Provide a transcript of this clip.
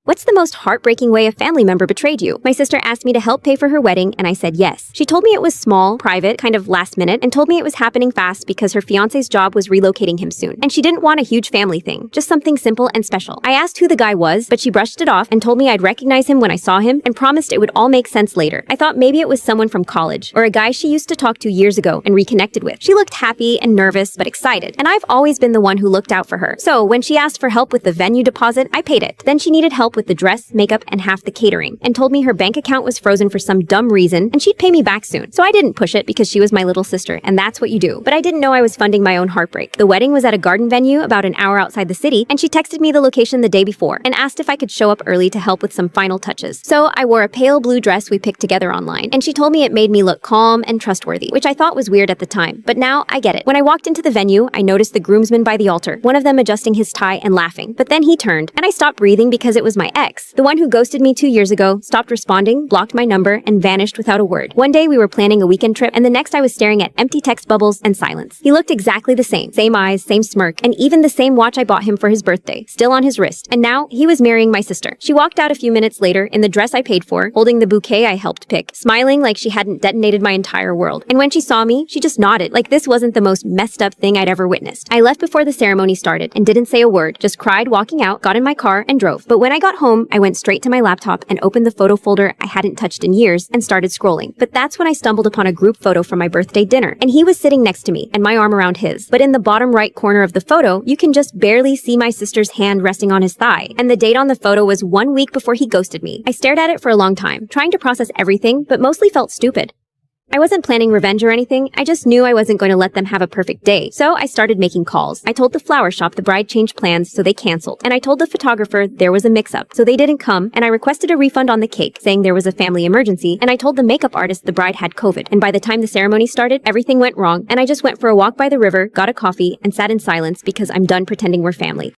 What's the most heartbreaking way a family member betrayed you? My sister asked me to help pay for her wedding, and I said yes. She told me it was small, private, kind of last minute, and told me it was happening fast because her fiance's job was relocating him soon. And she didn't want a huge family thing, just something simple and special. I asked who the guy was, but she brushed it off and told me I'd recognize him when I saw him and promised it would all make sense later. I thought maybe it was someone from college, or a guy she used to talk to years ago and reconnected with. She looked happy and nervous, but excited, and I've always been the one who looked out for her. So when she asked for help with the venue deposit, I paid it. Then she needed help with the dress, makeup, and half the catering, and told me her bank account was frozen for some dumb reason and she'd pay me back soon. So I didn't push it because she was my little sister, and that's what you do. But I didn't know I was funding my own heartbreak. The wedding was at a garden venue about an hour outside the city, and she texted me the location the day before and asked if I could show up early to help with some final touches. So I wore a pale blue dress we picked together online, and she told me it made me look calm and trustworthy, which I thought was weird at the time, but now I get it. When I walked into the venue, I noticed the groomsmen by the altar, one of them adjusting his tie and laughing, but then he turned, and I stopped breathing because it was my ex, the one who ghosted me 2 years ago, stopped responding, blocked my number, and vanished without a word. One day we were planning a weekend trip, and the next I was staring at empty text bubbles and silence. He looked exactly the same eyes, same smirk, and even the same watch I bought him for his birthday, still on his wrist. And now he was marrying my sister. She walked out a few minutes later in the dress I paid for, holding the bouquet I helped pick, smiling like she hadn't detonated my entire world. And when she saw me, she just nodded, like this wasn't the most messed up thing I'd ever witnessed. I left before the ceremony started and didn't say a word, just cried walking out, got in my car, and drove. But when I got home, I went straight to my laptop and opened the photo folder I hadn't touched in years and started scrolling. But that's when I stumbled upon a group photo from my birthday dinner, and he was sitting next to me and my arm around his. But in the bottom right corner of the photo, you can just barely see my sister's hand resting on his thigh, and the date on the photo was 1 week before he ghosted me. I stared at it for a long time, trying to process everything, but mostly felt stupid. I wasn't planning revenge or anything, I just knew I wasn't going to let them have a perfect day. So I started making calls. I told the flower shop the bride changed plans, so they canceled. And I told the photographer there was a mix-up, so they didn't come, and I requested a refund on the cake, saying there was a family emergency, and I told the makeup artist the bride had COVID. And by the time the ceremony started, everything went wrong, and I just went for a walk by the river, got a coffee, and sat in silence because I'm done pretending we're family.